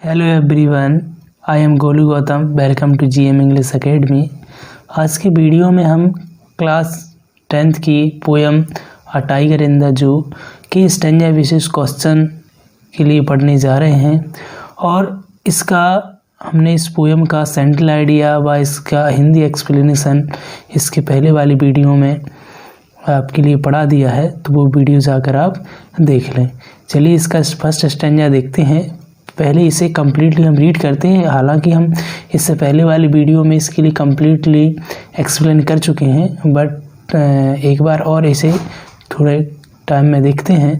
Hello everyone, I am Golu Gautam. Welcome to GM English academy. आज की video में हम क्लास 10th की poem a tiger in the zoo की स्टैंजा विशेष question के लिए पढ़ने जा रहे हैं। और इसका हमने इस पोएम का सेंट्रल आइडिया व इसका हिंदी एक्सप्लेनेशन इसके पहले वाली वीडियो में आपके लिए पढ़ा दिया है, तो वो वीडियो जाकर आप देख लें। चलिए इसका फर्स्ट स्टैंजा देखते हैं। पहले इसे कम्प्लीटली हम रीड करते हैं, हालांकि हम इससे पहले वाली वीडियो में इसके लिए कम्प्लीटली एक्सप्लेन कर चुके हैं, बट एक बार और इसे थोड़े टाइम में देखते हैं।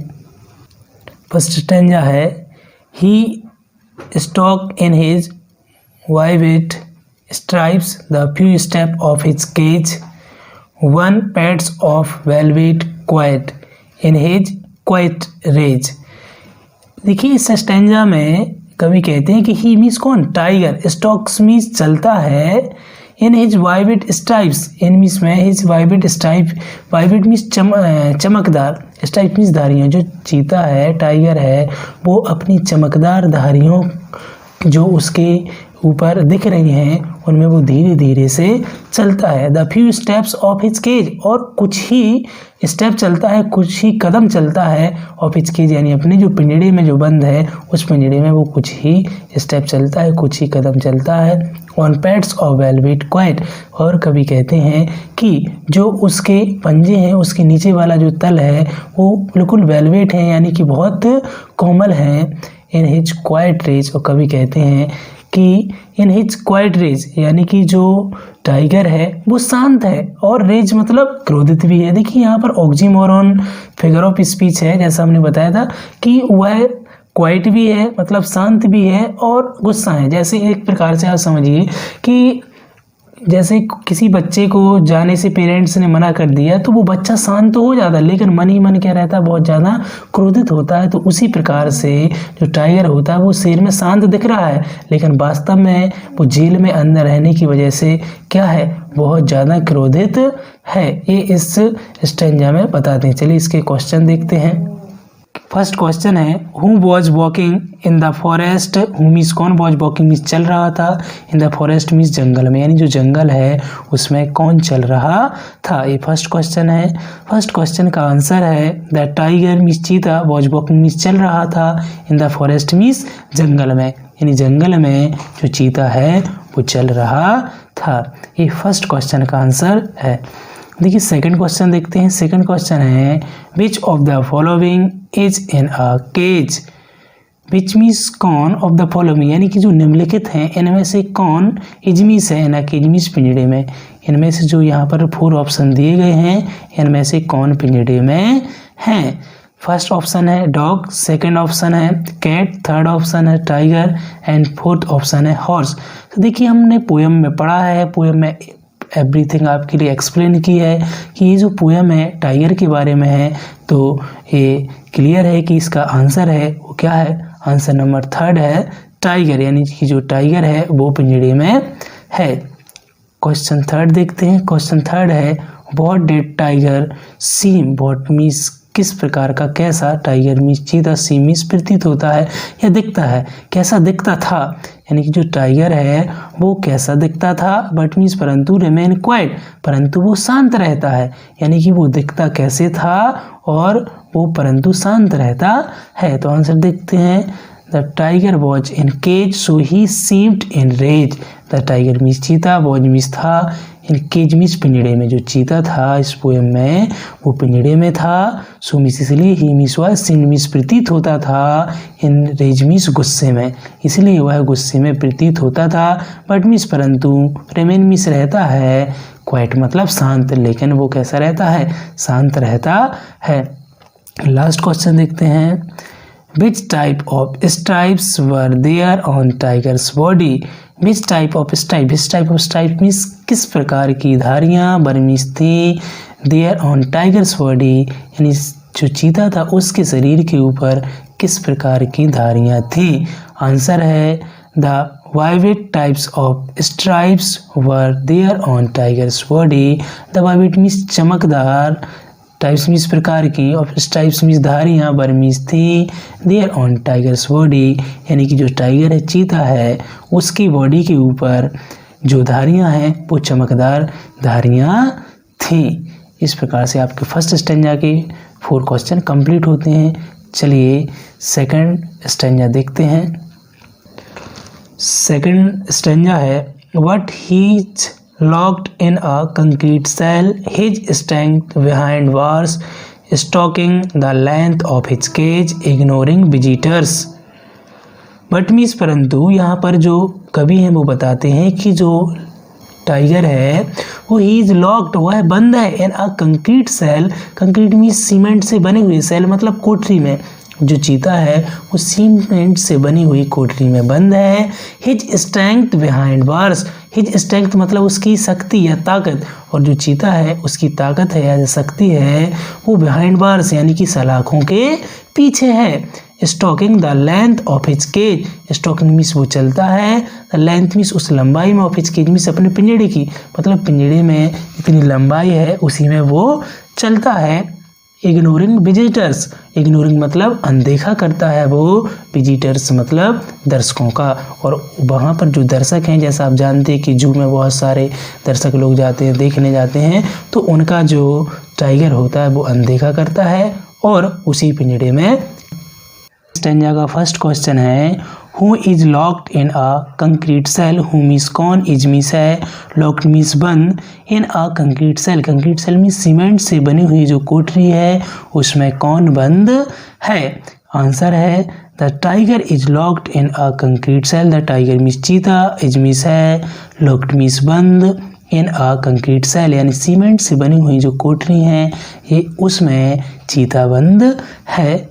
फर्स्ट स्टैंजा है, he stalk in his vivid stripes the few step of his cage on pads of velvet quiet in his quiet rage. देखिए इस स्टैंजा में कवि कहते हैं कि ही मीन्स कौन? टाइगर। स्टॉक्स मीन्स चलता है। In his vivid stripes, in means में his vivid stripe, vivid means चमकदार, स्ट्राइप मीन्स धारियाँ। जो चीता है, टाइगर है, वो अपनी चमकदार धारियों जो उसके ऊपर दिख रही हैं उनमें वो धीरे धीरे से चलता है। The few steps of his cage, और कुछ ही स्टेप चलता है, कुछ ही कदम चलता है ऑफ हिज केज, यानी अपने जो पिंजड़े में जो बंद है उस पिंजड़े में वो कुछ ही स्टेप चलता है, कुछ ही कदम चलता है। On pads of velvet quite, और कभी कहते हैं कि जो उसके पंजे हैं, उसके नीचे वाला जो तल है वो बिल्कुल वेलवेट है, यानी कि बहुत कोमल है। इन हिज क्वाइट रेज, और कभी कहते हैं कि इन हिज क्वाइट रेज, यानी कि जो टाइगर है वो शांत है, और रेज मतलब क्रोधित भी है। देखिए यहाँ पर ऑक्सीमोरॉन फिगर ऑफ स्पीच है, जैसा हमने बताया था कि वह क्वाइट भी है मतलब शांत भी है और गुस्सा है। जैसे एक प्रकार से आप समझिए कि जैसे किसी बच्चे को जाने से पेरेंट्स ने मना कर दिया तो वो बच्चा शांत तो हो जाता है, लेकिन मन ही मन क्या रहता है, बहुत ज़्यादा क्रोधित होता है। तो उसी प्रकार से जो टाइगर होता है वो शेर में शांत दिख रहा है, लेकिन वास्तव में वो जेल में अंदर रहने की वजह से क्या है, बहुत ज़्यादा क्रोधित है। ये इस स्टैंजा में बताते हैं। चलिए इसके क्वेश्चन देखते हैं। फर्स्ट क्वेश्चन है, who was walking in the forest. Who means कौन, वॉज वॉकिंग मीन्स चल रहा था, इन द फॉरेस्ट मीन्स जंगल में, यानी जो जंगल है उसमें कौन चल रहा था। ये फर्स्ट क्वेश्चन है। फर्स्ट क्वेश्चन का आंसर है द टाइगर मीन्स चीता, वॉज वॉकिंग मीन्स चल रहा था, इन द फॉरेस्ट मीन्स जंगल में, यानी जंगल में जो चीता है वो चल रहा था। ये फर्स्ट क्वेश्चन का आंसर है। देखिए सेकंड क्वेश्चन देखते हैं। सेकंड क्वेश्चन है, which of the following is in a cage. Which means कौन, ऑफ द फॉलोइंग यानी कि जो निम्नलिखित हैं इनमें से कौन इज मीन्स है, इन अ केज मीन्स पिंजड़े में। इनमें से जो यहाँ पर 4 ऑप्शन दिए गए हैं इनमें से कौन पिंजड़े में हैं। फर्स्ट ऑप्शन है डॉग, सेकंड ऑप्शन है कैट, थर्ड ऑप्शन है टाइगर एंड फोर्थ ऑप्शन है हॉर्स। तो देखिए हमने पोएम में पढ़ा है, पोएम में एवरीथिंग आपके लिए एक्सप्लेन की है कि ये जो पोएम है टाइगर के बारे में है, तो ये क्लियर है कि इसका आंसर है वो क्या है, आंसर नंबर 3 है टाइगर, यानी कि जो टाइगर है वो पिंजड़े में है। क्वेश्चन 3 देखते हैं। क्वेश्चन 3 है, what did tiger seem. What means किस प्रकार का, कैसा, टाइगर मीन्स चीता, सी मीन्स प्रतीत होता है या दिखता है, कैसा दिखता था, यानी कि जो टाइगर है वो कैसा दिखता था, बट मीन्स परंतु रिमेन क्वाइट, परंतु वो शांत रहता है, यानी कि वो दिखता कैसे था और वो परंतु शांत रहता है। तो आंसर देखते हैं, the tiger was in cage so he seemed in rage. The tiger means चीता, वॉज मीन्स था, इन केज मीन्स पिंजड़े में, जो चीता था इस पोएम में वो पिंजड़े में था। सो मीन्स इसलिए, ही मीन्स वह, सीन मीन्स प्रतीत होता था, इन रेज मीन्स गुस्से में, इसलिए वह गुस्से में प्रतीत होता था, बट मीन्स परंतु, रिमेन मीन्स रहता है, क्वाइट मतलब शांत, लेकिन वो कैसा रहता है, शांत रहता है। लास्ट क्वेश्चन देखते हैं, which type of stripes were there on tiger's body. Which type of stripe, which type of stripe means किस प्रकार की धारियाँ बरमीज थी, देयर ऑन टाइगर्स बॉडी, यानी जो चीता था उसके शरीर के ऊपर किस प्रकार की धारियाँ थी। आंसर है the vivid types of stripes were there on tiger's body. The vivid means चमकदार टाइप्स मीन्स प्रकार की, ऑफ स्ट्राइप्स मीन्स धारियाँ, बर्मीज थी देयर ऑन टाइगर्स बॉडी, यानी कि जो टाइगर है, चीता है, उसकी बॉडी के ऊपर जो धारियाँ हैं वो चमकदार धारियाँ थीं। इस प्रकार से आपके फर्स्ट स्टेंजा के 4 क्वेश्चन कंप्लीट होते हैं। चलिए सेकंड स्टेंजा देखते हैं। सेकंड स्टेंजा है what he's locked in a concrete cell, his strength behind bars, stalking the length of his cage, ignoring visitors. But means परंतु यहाँ पर जो कवि हैं वो बताते हैं कि जो टाइगर है वो ही इज लॉक्ड, वह बंद है in a concrete cell. Concrete means cement से बने हुए, सेल मतलब कोठरी में। जो चीता है वो सीमेंट से बनी हुई कोठरी में बंद है। His strength behind bars, his strength मतलब उसकी शक्ति या ताकत, और जो चीता है उसकी ताकत है या शक्ति है वो बिहाइंड बार्स यानी कि सलाखों के पीछे है। Stalking the length of his cage, stalking means वो चलता है, द लेंथ मीन्स उस लंबाई में, ऑफ हिज केज मीन्स अपने पिंजड़े की, मतलब पिंजड़े में जितनी लंबाई है उसी में वो चलता है। इग्नोरिंग विजिटर्स, इग्नोरिंग मतलब अनदेखा करता है वो, विजिटर्स मतलब दर्शकों का। और वहाँ पर जो दर्शक हैं, जैसा आप जानते हैं कि जू में बहुत सारे दर्शक लोग जाते हैं, देखने जाते हैं, तो उनका जो टाइगर होता है वो अनदेखा करता है और उसी पिंजड़े में। स्टेंजा का फर्स्ट क्वेश्चन है who is locked in a concrete cell, who means कौन, इज मीन्स है, लॉक्ड मीन्स बंद, in a concrete cell, concrete cell means cement से बनी हुई जो कोठरी है उसमें कौन बंद है। आंसर है the tiger is locked in a concrete cell, the tiger means चीता, इज मीन्स है, लॉक्ड मीन्स बंद, इन अ कंक्रीट सेल यानी सीमेंट से बनी हुई जो कोठरी है ये उसमें चीता बंद है।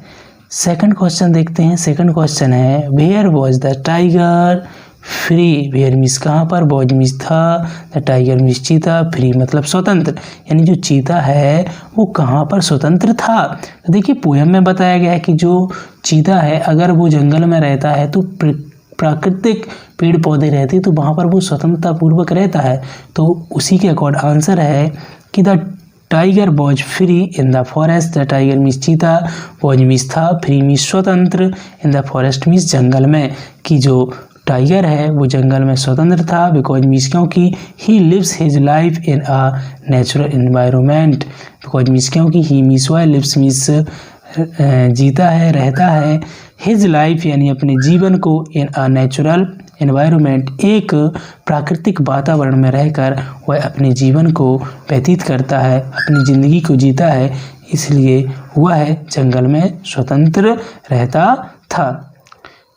सेकंड क्वेश्चन देखते हैं। सेकंड क्वेश्चन है where was the tiger free, where means कहाँ पर, वॉज मीन्स था, द टाइगर मीन्स चीता, फ्री मतलब स्वतंत्र, यानी जो चीता है वो कहाँ पर स्वतंत्र था। तो देखिए पोयम में बताया गया है कि जो चीता है अगर वो जंगल में रहता है तो प्राकृतिक पेड़ पौधे रहते तो वहाँ पर वो स्वतंत्रता पूर्वक रहता है। तो उसी के अकॉर्डिंग आंसर है कि the tiger was free in the forest, the tiger means चीता, वॉज मीन्स था, फ्री मीन्स स्वतंत्र, इन द फॉरेस्ट मीन्स जंगल में, कि जो टाइगर है वो जंगल में स्वतंत्र था। बिकॉज मीन्स क्योंकि he lives his life in a natural environment, because means क्योंकि ही मीन्स वाई, लिव्स मीन्स जीता है, रहता है, हिज लाइफ यानी अपने जीवन को, इन अ नेचुरल एनवायरनमेंट एक प्राकृतिक वातावरण में रहकर वह अपने जीवन को व्यतीत करता है, अपनी ज़िंदगी को जीता है, इसलिए वह जंगल में स्वतंत्र रहता था।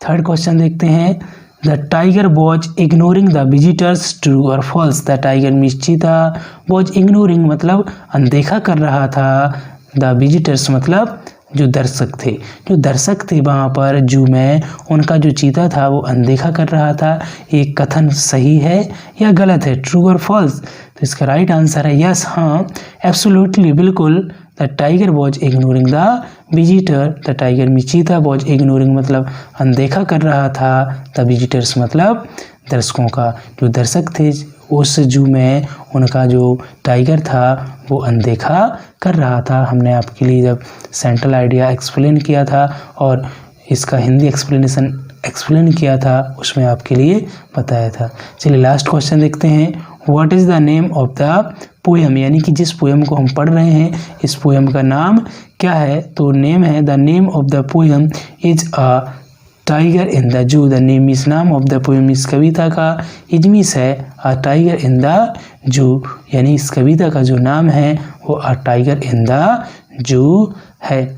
थर्ड क्वेश्चन देखते हैं the tiger was ignoring the visitors, true और फॉल्स, द टाइगर मीन्स चीता, वॉज इग्नोरिंग मतलब अनदेखा कर रहा था, द विजिटर्स मतलब जो दर्शक थे, जो दर्शक थे वहाँ पर जू में उनका जो चीता था वो अनदेखा कर रहा था। ये कथन सही है या गलत है, ट्रू और फॉल्स। तो इसका राइट आंसर है यस, हाँ, एब्सोल्युटली, बिल्कुल। The tiger was ignoring the visitor, the tiger में चीता, वॉज इग्नोरिंग मतलब अनदेखा कर रहा था, द विजिटर्स मतलब दर्शकों का। जो दर्शक थे उस जू में उनका जो टाइगर था वो अनदेखा कर रहा था। हमने आपके लिए जब सेंट्रल आइडिया एक्सप्लेन किया था और इसका हिंदी एक्सप्लेनेशन एक्सप्लेन किया था उसमें आपके लिए बताया था। चलिए लास्ट क्वेश्चन देखते हैं। What is the name of the poem, यानी कि जिस पोएम को हम पढ़ रहे हैं इस पोएम का नाम क्या है। तो नेम है the name of the poem is a tiger in the जू, द नेम इस नाम ऑफ द पोएम इस कविता का, इज मीन्स है अ टाइगर इन द जू, यानी इस कविता का जो नाम है वो अ टाइगर इन द जू है।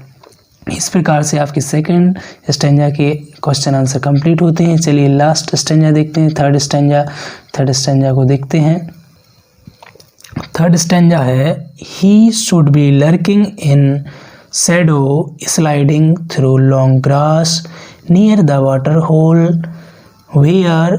इस प्रकार से आपके सेकंड स्टेंजा के क्वेश्चन आंसर कंप्लीट होते हैं। चलिए लास्ट स्टेंजा देखते हैं, थर्ड स्टेंजा को देखते हैं। थर्ड स्टेंजा है he should be lurking in shadow sliding through long grass near the water hole where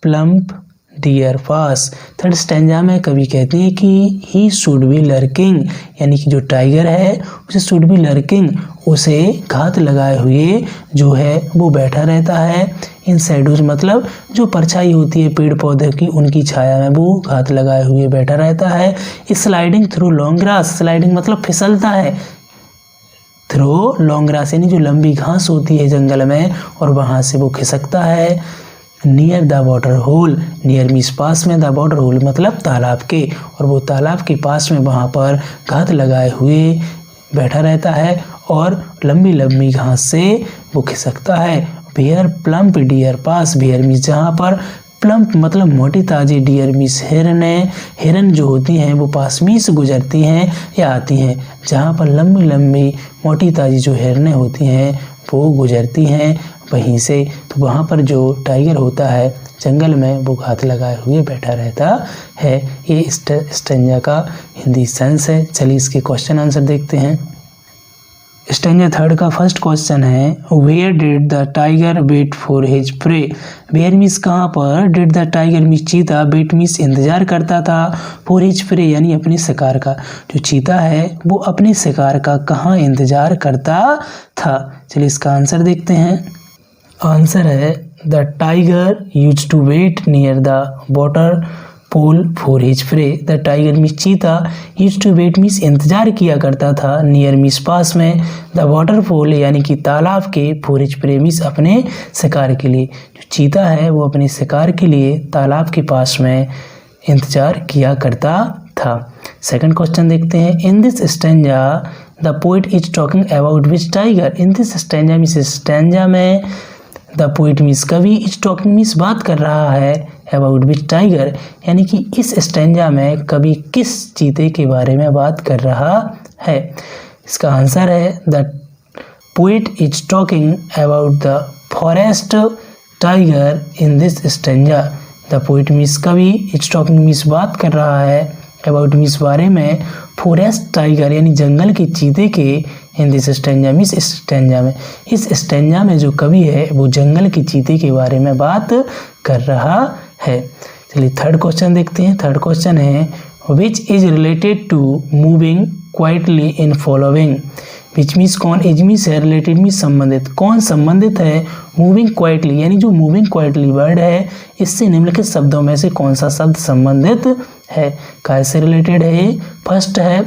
plump deer pass. Third stanza में कवि कहते हैं कि ही शुड बी लर्किंग, यानी कि जो टाइगर है उसे शुड बी लर्किंग, उसे घात लगाए हुए जो है वो बैठा रहता है। इन शैडोज मतलब जो परछाई होती है पेड़ पौधे की उनकी छाया में वो घात लगाए हुए बैठा रहता है। Sliding through long grass, sliding मतलब फिसलता है, थ्रू लॉन्ग ग्रास यानी जो लंबी घास होती है जंगल में और वहाँ से वो खिसकता है। Near the water hole, near means पास में, द वाटर होल मतलब तालाब के, और वो तालाब के पास में वहाँ पर घात लगाए हुए बैठा रहता है और लंबी लंबी घास से वो खिसकता है। बेयर प्लम्प डियर पास, बेयर मीन्स जहाँ पर, प्लम्प मतलब मोटी ताजी, डियर मीन्स हिरन जो होती हैं वो पास में से गुजरती हैं या आती हैं। जहाँ पर लंबी लंबी मोटी ताजी जो हिरनें होती हैं वो गुजरती हैं वहीं से, तो वहाँ पर जो टाइगर होता है जंगल में वो घात लगाए हुए बैठा रहता है। ये स्टैंजा का हिंदी सेंस है। चलिए इसके क्वेश्चन आंसर देखते हैं। स्टैंजा थर्ड का फर्स्ट क्वेश्चन है where did the tiger wait for his prey. Where means कहाँ पर, डिड द टाइगर मीन्स चीता, वेट मीन्स इंतजार करता था, फॉर हिज प्रे यानी अपने शिकार का। जो चीता है वो अपने शिकार का कहाँ इंतजार करता था। चलिए इसका आंसर देखते हैं। आंसर है the tiger used to wait near the water pole for his prey. The tiger means चीता, यूज्ड टू वेट मीन्स इंतजार किया करता था, नियर मीन्स पास में, द वाटर पोल यानी कि तालाब के, फॉर हिज प्रे मीन्स अपने शिकार के लिए। जो चीता है वो अपने शिकार के लिए तालाब के पास में इंतजार किया करता था। सेकंड क्वेश्चन देखते हैं। In this stanza the poet is talking about which tiger. In this stanza means stanza में, द पोइट मीन्स कवि, इज टॉकिंग मीन्स बात कर रहा है, अबाउट विच टाइगर यानी कि इस स्टैंजा में कवि किस चीते के बारे में बात कर रहा है। इसका आंसर है the poet is talking about the forest tiger in this stanza. The poet means कवि, इज टॉकिंग मीन्स बात कर रहा है, अबाउट मीन्स बारे में, फॉरेस्ट टाइगर यानी जंगल के चीते के, इन दिस स्टैंजा मीन्स इस स्टैंजा में। इस स्टैंजा में जो कवि है वो जंगल के चीते के बारे में बात कर रहा है। चलिए थर्ड क्वेश्चन देखते हैं। थर्ड क्वेश्चन है which is related to moving quietly in following. Which means कौन, इज मीन्स है, रिलेटेड मीन्स संबंधित, कौन संबंधित है मूविंग क्वाइटली यानी जो मूविंग क्वाइटली वर्ड है इससे निम्नलिखित शब्दों में से कौन सा शब्द संबंधित है। कैसे रिलेटेड है, फर्स्ट है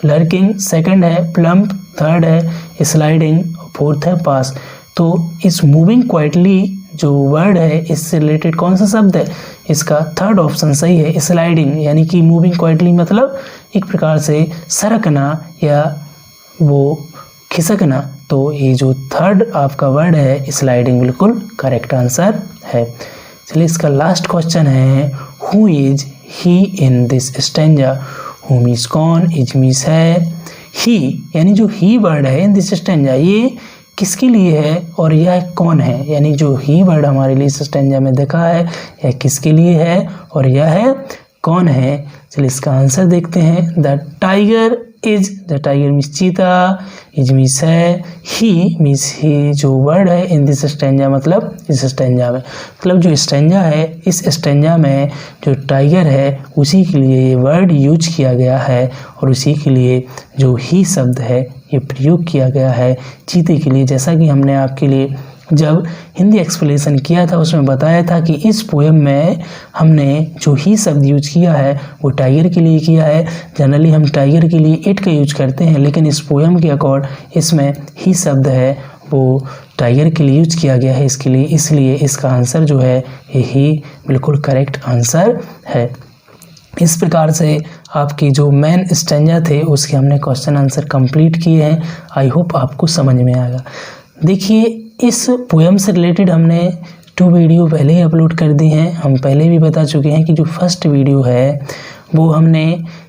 लर्किंग, सेकंड है प्लम्प, थर्ड है स्लाइडिंग, फोर्थ है पास। तो इस मूविंग क्वाइटली जो वर्ड है इससे रिलेटेड कौन सा शब्द है, इसका थर्ड ऑप्शन सही है, स्लाइडिंग यानी कि मूविंग क्वाइटली मतलब एक प्रकार से सरकना या वो खिसकना। तो ये जो थर्ड आपका वर्ड है स्लाइडिंग बिल्कुल करेक्ट आंसर है। चलिए इसका लास्ट क्वेश्चन है who is he in this stanza. Who means कौन, इज मीन्स है, ही यानी जो ही वर्ड है इन दिस स्टैंजा ये किसके लिए है और यह कौन है, यानी जो ही वर्ड हमारे लिए इस स्टैंजा में देखा है यह किसके लिए है और यह है कौन है। चलिए इसका आंसर देखते हैं। The tiger is, the tiger means चीता, इज मीन्स है, ही मीन्स ही जो वर्ड है इन दिस स्टैंजा मतलब इस स्टैंजा में, मतलब जो स्टैंजा है इस स्टैंजा में जो टाइगर है उसी के लिए ये वर्ड यूज किया गया है और उसी के लिए जो ही शब्द है ये प्रयोग किया गया है चीते के लिए। जैसा कि हमने आपके लिए जब हिंदी एक्सप्लेनेशन किया था उसमें बताया था कि इस पोएम में हमने जो ही शब्द यूज किया है वो टाइगर के लिए किया है। जनरली हम टाइगर के लिए इट का यूज करते हैं, लेकिन इस पोएम के अकॉर्ड इसमें ही शब्द है वो टाइगर के लिए यूज किया गया है इसके लिए, इसलिए इसका आंसर जो है ये ही बिल्कुल करेक्ट आंसर है। इस प्रकार से आपकी जो मेन स्टैंजा थे उसके हमने क्वेश्चन आंसर कंप्लीट किए हैं। आई होप आपको समझ में आएगा। देखिए इस पोएम से रिलेटेड हमने 2 वीडियो पहले ही अपलोड कर दी हैं। हम पहले भी बता चुके हैं कि जो फर्स्ट वीडियो है वो हमने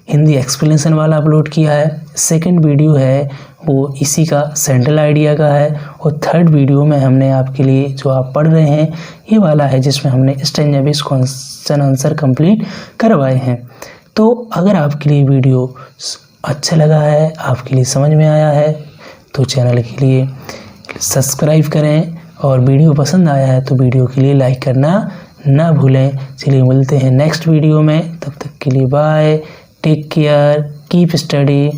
हिंदी एक्सप्लेनेशन वाला अपलोड किया है, सेकंड वीडियो है वो इसी का सेंट्रल आइडिया का है और थर्ड वीडियो में हमने आपके लिए जो आप पढ़ रहे हैं ये वाला है जिसमें हमने stanza based question answer complete करवाए हैं। तो अगर आपके लिए वीडियो अच्छा लगा है, आपके लिए समझ में आया है तो चैनल के लिए सब्सक्राइब करें और वीडियो पसंद आया है तो वीडियो के लिए लाइक करना ना भूलें। चलिए मिलते हैं नेक्स्ट वीडियो में, तब तक के लिए bye, take care, keep study.